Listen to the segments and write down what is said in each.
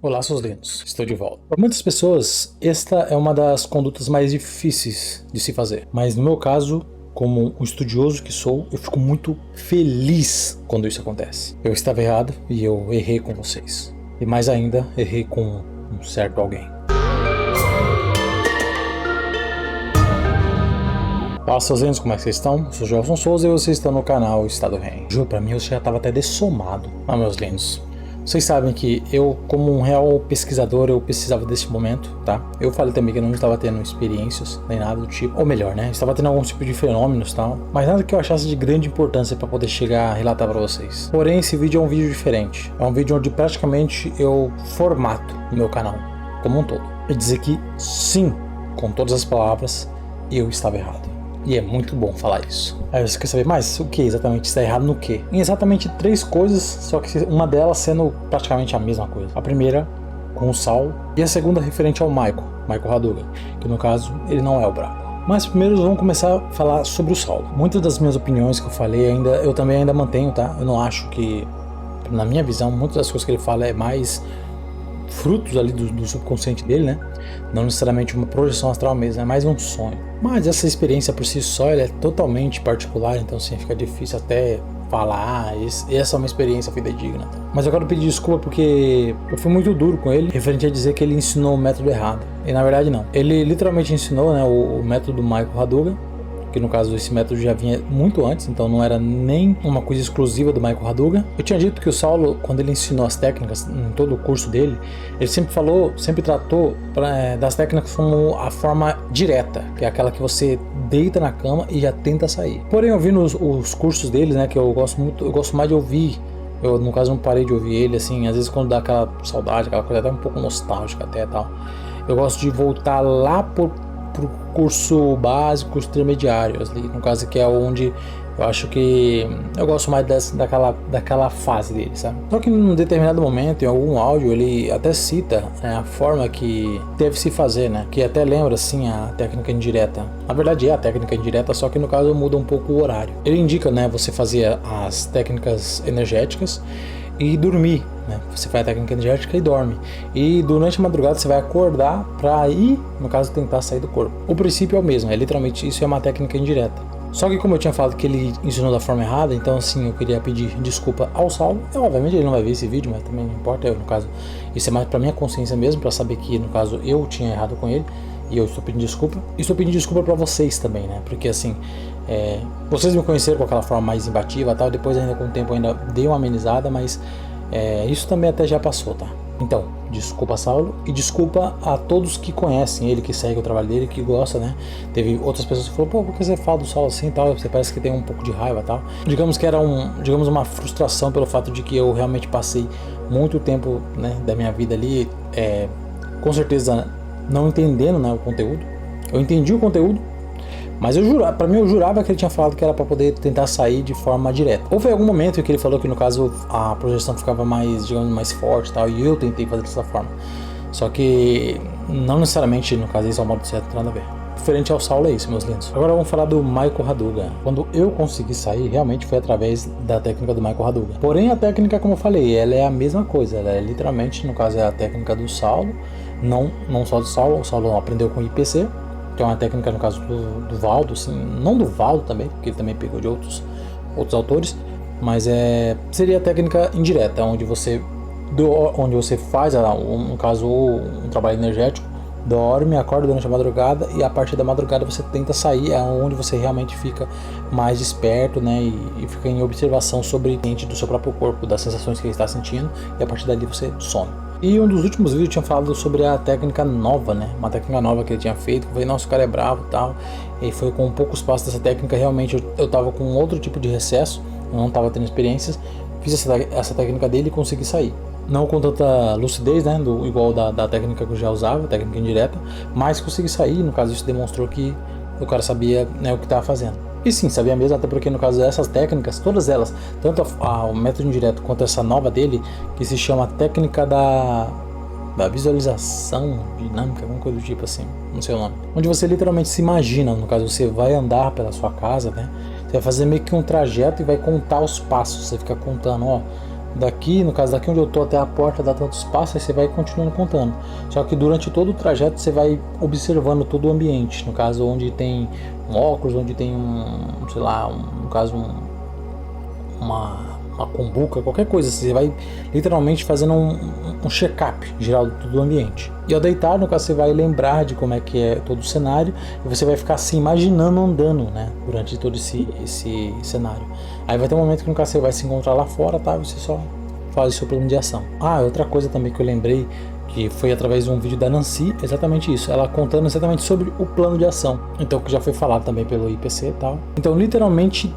Olá, seus lindos, estou de volta. Para muitas pessoas, esta é uma das condutas mais difíceis de se fazer, mas no meu caso, como um estudioso que sou, eu fico muito feliz quando isso acontece. Eu estava errado e eu errei com vocês, e mais ainda, errei com um certo alguém. Fala, seus lindos, como é que vocês estão? Eu sou o Gelson Souza e vocês estão no canal Estado Rei. Juro, pra mim eu já estava até dessomado. Ah, meus lindos, vocês sabem que eu, como um real pesquisador, eu precisava desse momento, tá? Eu falei também que eu não estava tendo experiências, nem nada do tipo. Ou melhor, né? Estava tendo algum tipo de fenômenos e tal, mas nada que eu achasse de grande importância para poder chegar a relatar para vocês. Porém, esse vídeo é um vídeo diferente. É um vídeo onde praticamente eu formato o meu canal como um todo. E dizer que sim, com todas as palavras, eu estava errado. E é muito bom falar isso. Aí você quer saber mais? O que exatamente está errado no quê? Em exatamente 3 coisas, só que uma delas sendo praticamente a mesma coisa. A primeira com o Saulo e a segunda referente ao Michael Hadougan, que no caso ele não é o brabo. Mas primeiro vamos começar a falar sobre o Saulo. Muitas das minhas opiniões que eu falei eu também ainda mantenho, tá? Eu não acho que, na minha visão, muitas das coisas que ele fala é mais frutos ali do subconsciente dele, né? Não necessariamente uma projeção astral mesmo, é mais um sonho. Mas essa experiência por si só ela é totalmente particular, então assim, fica difícil até falar, essa é uma experiência fidedigna. Mas eu quero pedir desculpa porque eu fui muito duro com ele, referente a dizer que ele ensinou o método errado. E na verdade não. Ele literalmente ensinou, né, o método do Michael Hadougan, que no caso esse método já vinha muito antes, então não era nem uma coisa exclusiva do Michael Hadougan. Eu tinha dito que o Saulo, quando ele ensinou as técnicas em todo o curso dele, ele sempre tratou das técnicas como a forma direta, que é aquela que você deita na cama e já tenta sair. Porém, ouvindo os cursos deles, né, que eu gosto mais de ouvir. Eu, no caso, não parei de ouvir ele, assim, às vezes quando dá aquela saudade, aquela coisa até um pouco nostálgica até tal. Eu gosto de voltar lá pro curso básico, curso intermediário, ali, no caso que é onde eu acho que eu gosto mais daquela fase dele, sabe? Só que em um determinado momento, em algum áudio, ele até cita a forma que deve se fazer, né? Que até lembra, assim, a técnica indireta. Na verdade é a técnica indireta, só que no caso muda um pouco o horário. Ele indica, né, você fazer as técnicas energéticas e dormir, né? Você faz a técnica energética e dorme. E durante a madrugada você vai acordar para ir, no caso, tentar sair do corpo. O princípio é o mesmo, é literalmente isso, é uma técnica indireta. Só que como eu tinha falado que ele ensinou da forma errada, então assim, eu queria pedir desculpa ao Saulo. Obviamente ele não vai ver esse vídeo, mas também não importa, no caso, isso é mais pra minha consciência mesmo, pra saber que, no caso, eu tinha errado com ele. E eu estou pedindo desculpa. E estou pedindo desculpa pra vocês também, né? Porque assim, vocês me conheceram com aquela forma mais imbatível e tal. Depois ainda com o tempo ainda dei uma amenizada, mas isso também até já passou, tá? Então, desculpa Saulo e desculpa a todos que conhecem ele, que seguem o trabalho dele, que gosta, né? Teve outras pessoas que falaram, pô, por que você fala do Saulo assim e tal? Você parece que tem um pouco de raiva e tal. Digamos que era uma frustração pelo fato de que eu realmente passei muito tempo, né, da minha vida ali, com certeza não entendendo, né, o conteúdo. Eu entendi o conteúdo, mas eu jurava que ele tinha falado que era para poder tentar sair de forma direta. Houve algum momento em que ele falou que no caso a projeção ficava mais, digamos, mais forte e tal, e eu tentei fazer dessa forma. Só que não necessariamente, no caso, isso é o modo certo, nada a ver. Diferente ao Saulo é isso, meus lindos. Agora vamos falar do Michael Hadougan. Quando eu consegui sair, realmente foi através da técnica do Michael Hadougan. Porém, a técnica, como eu falei, ela é a mesma coisa. Ela é literalmente, no caso, é a técnica do Saulo. Não só do Saulo, o Saulo aprendeu com IPC, que é uma técnica, no caso, do Valdo, assim, não do Valdo também, porque ele também pegou de outros autores, mas seria a técnica indireta, onde você faz, no caso, um trabalho energético, dorme, acorda durante a madrugada e a partir da madrugada você tenta sair, é onde você realmente fica mais desperto, né, e fica em observação sobre do seu próprio corpo, das sensações que ele está sentindo, e a partir dali você some. E um dos últimos vídeos tinha falado sobre a técnica nova, né, uma técnica nova que ele tinha feito, que eu falei, nossa, o cara é bravo e tal, e foi com poucos passos dessa técnica, realmente eu tava com outro tipo de recesso, eu não tava tendo experiências, fiz essa técnica dele e consegui sair. Não com tanta lucidez, né, igual da técnica que eu já usava, técnica indireta, mas consegui sair, no caso isso demonstrou que o cara sabia, né, o que estava fazendo. E sim, sabia mesmo, até porque no caso dessas técnicas, todas elas, tanto o método indireto quanto essa nova dele, que se chama técnica da visualização dinâmica, alguma coisa do tipo assim, não sei o nome. Onde você literalmente se imagina, no caso você vai andar pela sua casa, né, você vai fazer meio que um trajeto e vai contar os passos, você fica contando, ó, daqui, no caso daqui onde eu tô até a porta dá tantos passos, aí você vai continuando contando. Só que durante todo o trajeto você vai observando todo o ambiente, no caso onde tem um óculos, onde tem sei lá, no caso uma cumbuca, qualquer coisa, você vai literalmente fazendo um check-up geral do ambiente. E ao deitar, no caso, você vai lembrar de como é que é todo o cenário e você vai ficar se imaginando andando, né, durante todo esse cenário. Aí vai ter um momento que no caso você vai se encontrar lá fora, tá? Você só faz o seu plano de ação. Outra coisa também que eu lembrei, que foi através de um vídeo da Nancy, exatamente isso, ela contando exatamente sobre o plano de ação, então que já foi falado também pelo IPC e tal. Então literalmente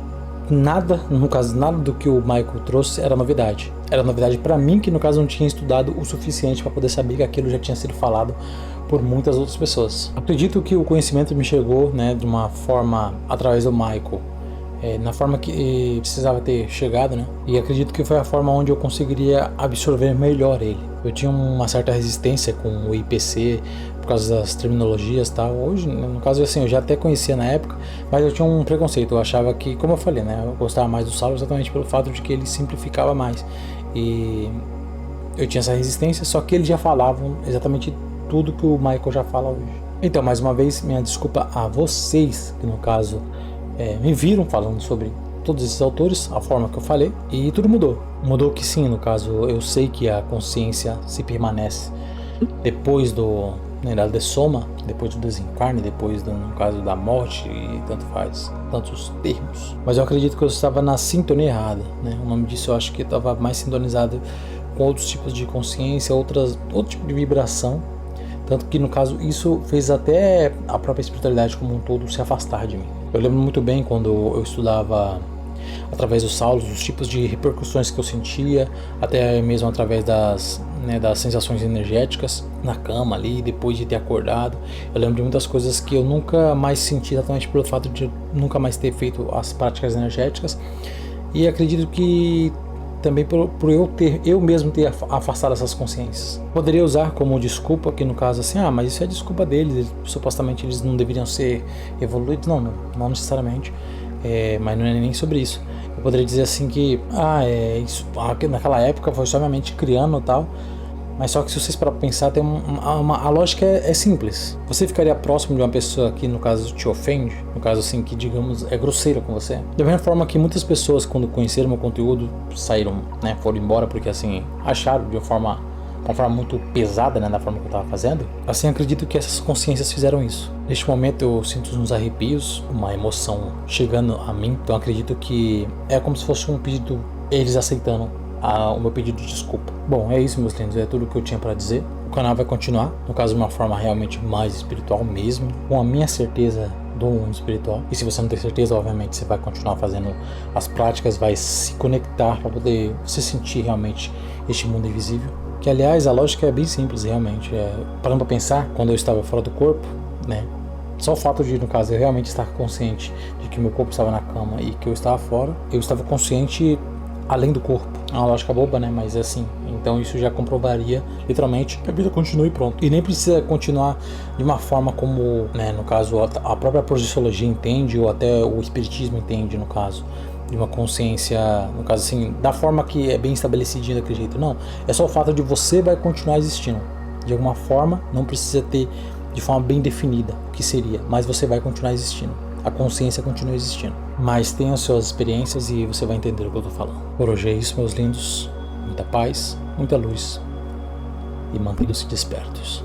nada, no caso nada do que o Michael trouxe era novidade. Era novidade para mim, que no caso não tinha estudado o suficiente para poder saber que aquilo já tinha sido falado por muitas outras pessoas. Acredito que o conhecimento me chegou, né, de uma forma através do Michael, na forma que precisava ter chegado, né? E acredito que foi a forma onde eu conseguiria absorver melhor ele. Eu tinha uma certa resistência com o IPC por causa das terminologias e tal. Hoje, no caso, assim, eu já até conhecia na época, mas eu tinha um preconceito. Eu achava que, como eu falei, né, eu gostava mais do Saulo exatamente pelo fato de que ele simplificava mais. E eu tinha essa resistência, só que eles já falavam exatamente tudo que o Michael já fala hoje. Então, mais uma vez, minha desculpa a vocês, que no caso me viram falando sobre todos esses autores, a forma que eu falei, e tudo mudou. Mudou que sim, no caso, eu sei que a consciência se permanece depois da dessoma, depois do desencarne, depois no caso da morte, e tanto faz, tantos termos. Mas eu acredito que eu estava na sintonia errada, né? O nome disso eu acho que eu estava mais sintonizado com outros tipos de consciência, outro tipo de vibração. Tanto que no caso isso fez até a própria espiritualidade como um todo se afastar de mim. Eu lembro muito bem quando eu estudava através dos Saulos, os tipos de repercussões que eu sentia, até mesmo através das sensações energéticas na cama ali, depois de ter acordado. Eu lembro de muitas coisas que eu nunca mais senti, exatamente pelo fato de nunca mais ter feito as práticas energéticas. E acredito que também por eu mesmo ter afastado essas consciências. Poderia usar como desculpa, que no caso assim, mas isso é desculpa deles, supostamente eles não deveriam ser evoluídos. Não necessariamente, mas não é nem sobre isso. Eu poderia dizer assim que, naquela época foi só minha mente criando e tal, mas só que se vocês parar pra pensar, a lógica é simples. Você ficaria próximo de uma pessoa que no caso te ofende, no caso assim que digamos é grosseira com você, da mesma forma que muitas pessoas quando conheceram meu conteúdo saíram, né, foram embora porque assim acharam de uma forma muito pesada, né, da forma que eu estava fazendo. Assim acredito que essas consciências fizeram isso. Neste momento eu sinto uns arrepios, uma emoção chegando a mim, então acredito que é como se fosse um pedido, eles aceitando o meu pedido de desculpa. Bom, é isso, meus lindos, é tudo que eu tinha para dizer. O canal vai continuar, no caso de uma forma realmente mais espiritual mesmo, com a minha certeza do mundo espiritual. E se você não tem certeza, obviamente você vai continuar fazendo as práticas, vai se conectar para poder você sentir realmente este mundo invisível. Que aliás, a lógica é bem simples realmente. Parando para pensar, quando eu estava fora do corpo, né? Só o fato de, no caso, eu realmente estar consciente de que meu corpo estava na cama e que eu estava fora, eu estava consciente além do corpo. É uma lógica boba, né? Mas é assim. Então isso já comprovaria, literalmente, que a vida continua e pronto. E nem precisa continuar de uma forma como, né, no caso, a própria projeciologia entende, ou até o espiritismo entende, no caso, de uma consciência, no caso assim, da forma que é bem estabelecida daquele jeito. Não, é só o fato de você vai continuar existindo. De alguma forma, não precisa ter de forma bem definida o que seria, mas você vai continuar existindo. A consciência continua existindo. Mas tenha as suas experiências e você vai entender o que eu tô falando. Por hoje é isso, meus lindos. Muita paz, muita luz e mantenham-se despertos.